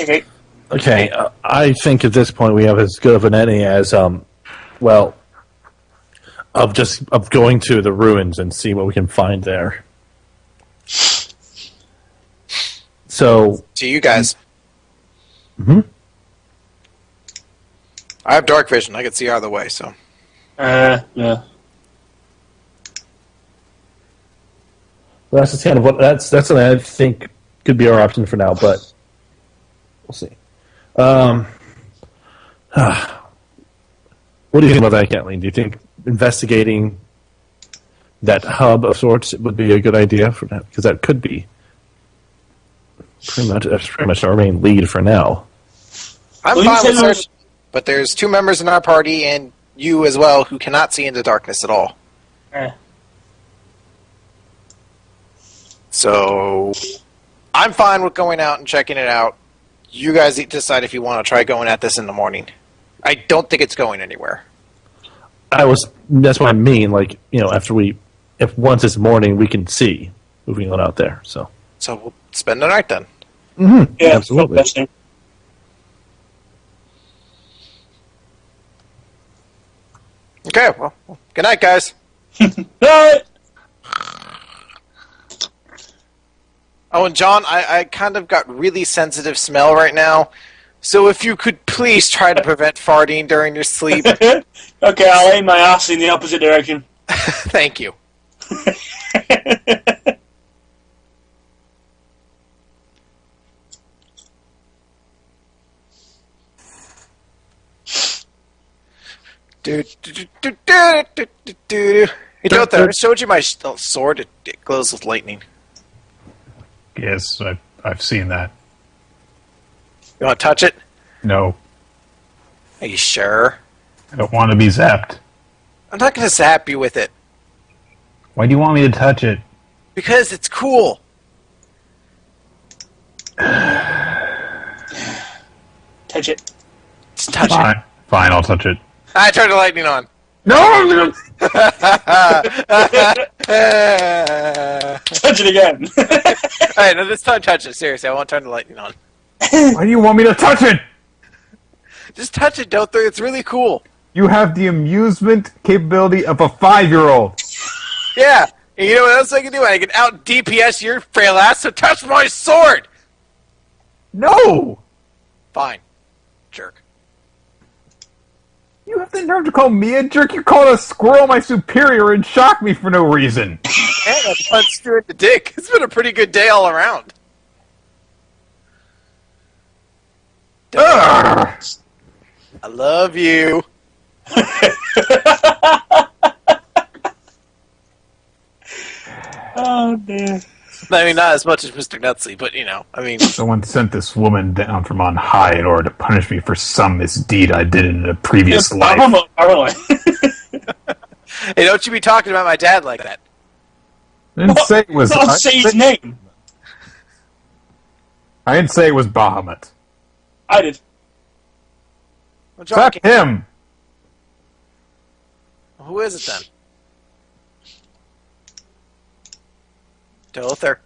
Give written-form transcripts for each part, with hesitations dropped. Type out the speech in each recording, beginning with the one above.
Okay. Okay, I think at this point we have as good of an ending as, of going to the ruins and see what we can find there. So, To you guys. Mm-hmm. I have dark vision. I can see out of the way, so. Yeah. That's just kind of what that's what I think could be our option for now, but we'll see. What do you think about that, Kathleen? Do you think investigating that hub of sorts would be a good idea for that? Because that could be that's pretty much our main lead for now. I'm fine with search, but there's 2 members in our party and you as well who cannot see into darkness at all. So I'm fine with going out and checking it out. You guys decide if you want to try going at this in the morning. I don't think it's going anywhere. That's what I mean. Like, if once it's morning, we can see moving on out there. So we'll spend the night then. Mm-hmm. Yeah, absolutely. Okay, well, good night, guys. Night. Oh, and John, I kind of got really sensitive smell right now. So if you could please try to prevent farting during your sleep. Okay, I'll aim my ass in the opposite direction. Thank you. Hey, Dotha, I showed you my sword. It glows with lightning. Yes, I've seen that. You want to touch it? No, Are you sure? I don't want to be zapped. I'm not going to zap you with it. Why do you want me to touch it? Because it's cool. Touch it. Just touch Fine, it. fine, I'll touch it. I turned the lightning on. No! Touch it again. Alright, no, this time touch it. Seriously, I won't turn the lightning on. Why do you want me to touch it? Just touch it, Dotha. It's really cool. You have the amusement capability of a 5-year-old. Yeah. And you know what else I can do? I can out DPS your frail ass, so touch my sword! No! Fine. Jerk. You have the nerve to call me a jerk? You called a squirrel my superior and shocked me for no reason. And I punched you in the dick. It's been a pretty good day all around. Ugh. I love you. Oh, dear. I mean, not as much as Mr. Nutsy, but, Someone sent this woman down from on high in order to punish me for some misdeed I did in a previous life. Hey, don't you be talking about my dad like that. I didn't say it was... Don't say his name. I didn't say it was Bahamut. I did. Well, John, Fuck him! who is it then? Dother.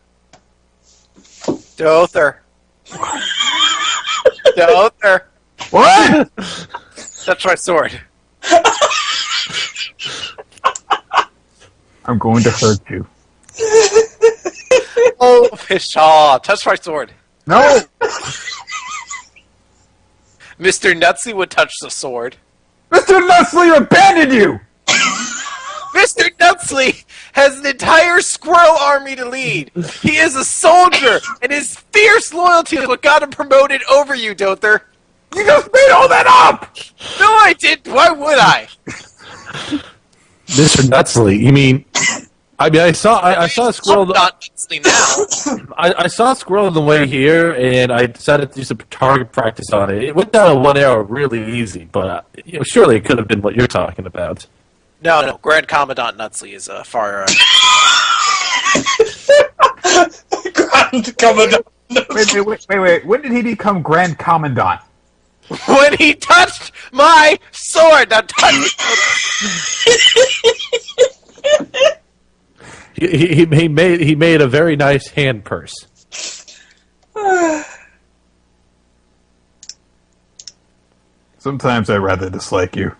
Dother. Dother. What? Touch my sword. I'm going to hurt you. Oh, Pshaw. Touch my sword. No! Mr. Nutsy would touch the sword. Mr. Nusley abandoned you! Mr. Nutsy has an entire squirrel army to lead. He is a soldier, and his fierce loyalty is what got him promoted over you, Dother. You just made all that up! No, I didn't. Why would I? Mr. Nutsley, you mean? I saw a squirrel. Not Nutsy now. I saw a squirrel on the way here, and I decided to do some target practice on it. It went down in 1 arrow really easy, but surely it could have been what you're talking about. No. Grand Commandant Nutsy is a far. Grand Commandant. Wait. When did he become Grand Commandant? When he touched my sword. Now touch. He made a very nice hand purse. Sometimes I'd rather dislike you.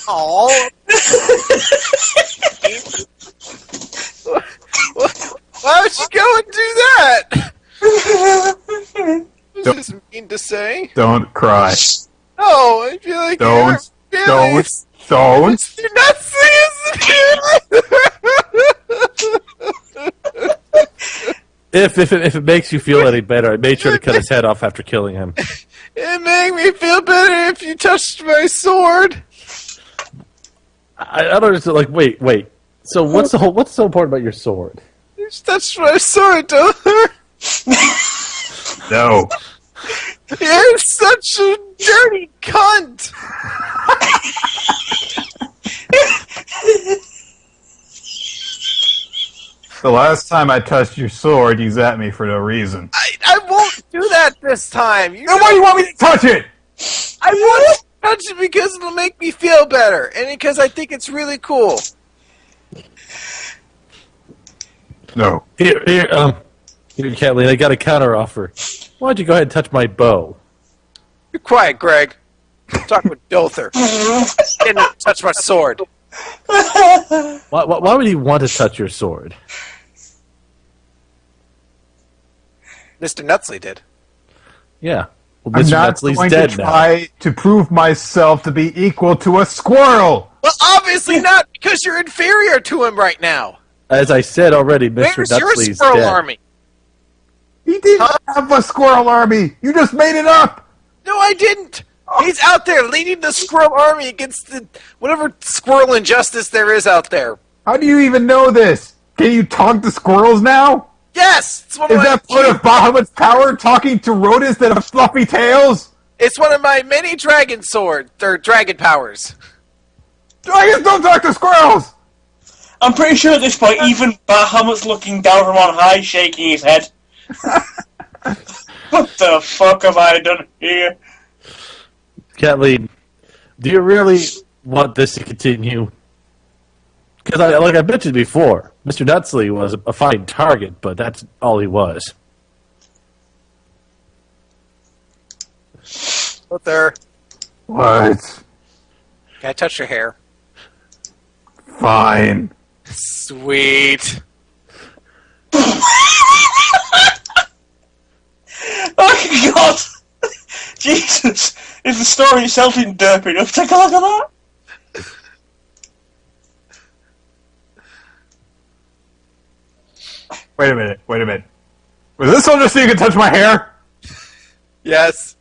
Oh. Why would you go and do that? This is mean to say. Don't cry. Oh, I feel like Don't. you're Don't. not If it makes you feel any better, I made sure to cut his head off after killing him. It made me feel better if you touched my sword. I don't understand. Like, wait. So what's so important about your sword? You touched my sword, Dother. No. You're such a dirty cunt. The last time I touched your sword, you zapped me for no reason. I won't do that this time. Then why do you want me to touch it? I want to touch it because it'll make me feel better, and because I think it's really cool. No. Here, Kathleen, I got a counter offer. Why don't you go ahead and touch my bow? You're quiet, Greg. I'm talking with Dother. Didn't touch my sword. Why would he want to touch your sword? Mr. Nutsley did. Yeah. Well, I'm Mr. not Nutsley's going dead to try to prove myself to be equal to a squirrel. Well, obviously not, because you're inferior to him right now. now. As I said already, Mr. Where's your Nutsley's squirrel dead. army? He didn't have a squirrel army. You just made it up. No, I didn't. He's out there leading the squirrel army against the whatever squirrel injustice there is out there. How do you even know this? Can you talk to squirrels now? Yes, it's one Is of my. that part of Bahamut's power, talking to rodents that have fluffy tails? It's one of my many dragon powers. Dragons don't talk to squirrels. I'm pretty sure at this point, even Bahamut's looking down from on high, shaking his head. What the fuck have I done here? Kathleen, do you really want this to continue? Because, like I mentioned before, Mr. Nutsley was a fine target, but that's all he was. Out there. What? Can I touch your hair? Fine. Sweet. Oh God! Jesus! Is the story itself in derp enough? Take a look at that! Wait a minute. Was this all just so you could touch my hair? Yes.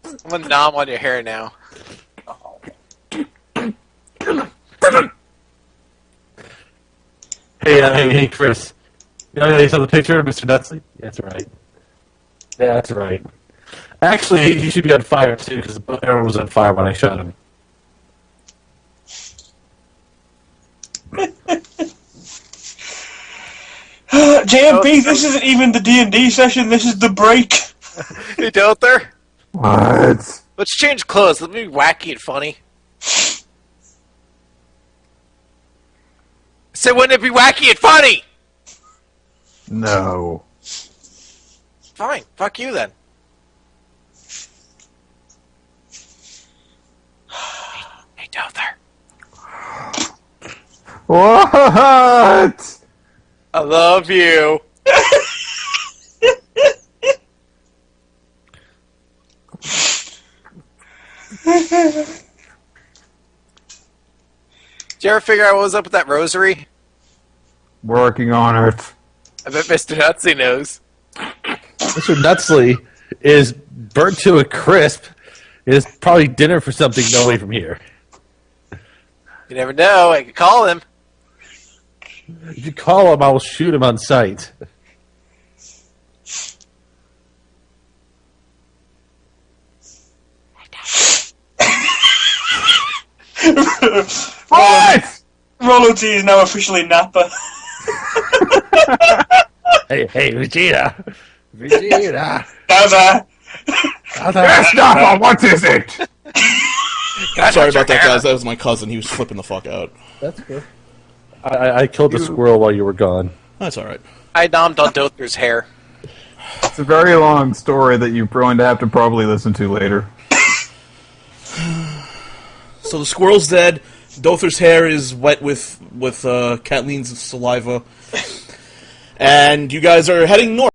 I'm gonna nom on your hair now. Hey, Chris. You saw the picture of Mr. Nutsley? That's right. Yeah, that's right. Actually, he should be on fire, too, because the arrow was on fire when I shot him. JMP, this isn't even the D&D session, this is the break. Hey, Dother. What? Let's change clothes. Let me be wacky and funny. So wouldn't it be wacky and funny? No. Fine. Fuck you then. Hey, Dother. What? I love you. Did you ever figure out what was up with that rosary? Working on it. I bet Mr. Nutsy knows. Mr. Nutsley is burnt to a crisp. It is probably dinner for something away from here. You never know. I could call him. If you call him, I will shoot him on sight. What? Rollo T is now officially Nappa. Hey, Vegeta. Vegeta. Napa. Yes, Napa, what is it? Sorry about that, guys. That was my cousin. He was flipping the fuck out. That's good. I killed the squirrel while you were gone. That's alright. I nommed on Dother's hair. It's a very long story that you're going to have to probably listen to later. So the squirrel's dead. Dother's hair is wet with Kathleen's saliva. And you guys are heading north.